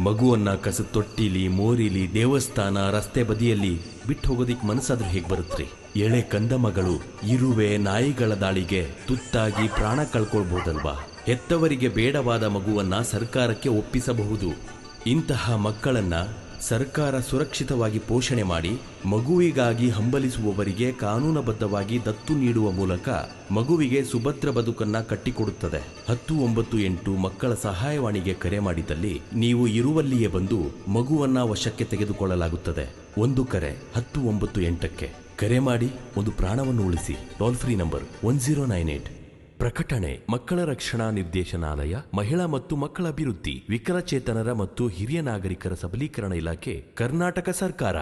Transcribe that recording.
ಮಗುವನ್ನ ಕಸ ತೊಟ್ಟಿಲಿ, ಮೋರಿಲಿ, ದೇವಸ್ಥಾನ, ರಸ್ತೆ ಬದಿಯಲ್ಲಿ ಬಿಟ್ಟು ಹೋಗೋದಿಕ್ ಮನಸ್ಸಾದ್ರೂ ಹೇಗೆ ಬರುತ್ತ್ರಿ? ಎಳೆ ಕಂದ ಮಗಳು ಇರುವೆ, ನಾಯಿಗಳ ದಾಳಿಗೆ ತುತ್ತಾಗಿ ಪ್ರಾಣ ಕಳ್ಕೊಳ್ಬಹುದಲ್ವಾ? ಹೆತ್ತವರಿಗೆ ಬೇಡವಾದ ಮಗುವನ್ನ ಸರ್ಕಾರಕ್ಕೆ ಒಪ್ಪಿಸಬಹುದು. ಇಂತಹ ಮಕ್ಕಳನ್ನ ಸರ್ಕಾರ ಸುರಕ್ಷಿತವಾಗಿ ಪೋಷಣೆ ಮಾಡಿ ಮಗುವಿಗಾಗಿ ಹಂಬಲಿಸುವವರಿಗೆ ಕಾನೂನುಬದ್ಧವಾಗಿ ದತ್ತು ನೀಡುವ ಮೂಲಕ ಮಗುವಿಗೆ ಸುಭದ್ರ ಬದುಕನ್ನ ಕಟ್ಟಿಕೊಡುತ್ತದೆ. 1098 ಮಕ್ಕಳ ಸಹಾಯವಾಣಿಗೆ ಕರೆ ಮಾಡಿದಲ್ಲಿ ನೀವು ಇರುವಲ್ಲಿಯೇ ಬಂದು ಮಗುವನ್ನ ವಶಕ್ಕೆ ತೆಗೆದುಕೊಳ್ಳಲಾಗುತ್ತದೆ. ಒಂದು ಕರೆ 1098ಕ್ಕೆ ಕರೆ ಮಾಡಿ ಒಂದು ಪ್ರಾಣವನ್ನು ಉಳಿಸಿ. Toll free number 1098. ಪ್ರಕಟಣೆ ಮಕ್ಕಳ ರಕ್ಷಣಾ ನಿರ್ದೇಶನಾಲಯ, ಮಹಿಳಾ ಮತ್ತು ಮಕ್ಕಳ ಅಭಿವೃದ್ಧಿ, ವಿಕಲಚೇತನರ ಮತ್ತು ಹಿರಿಯ ನಾಗರಿಕರ ಸಬಲೀಕರಣ ಇಲಾಖೆ, ಕರ್ನಾಟಕ ಸರ್ಕಾರ.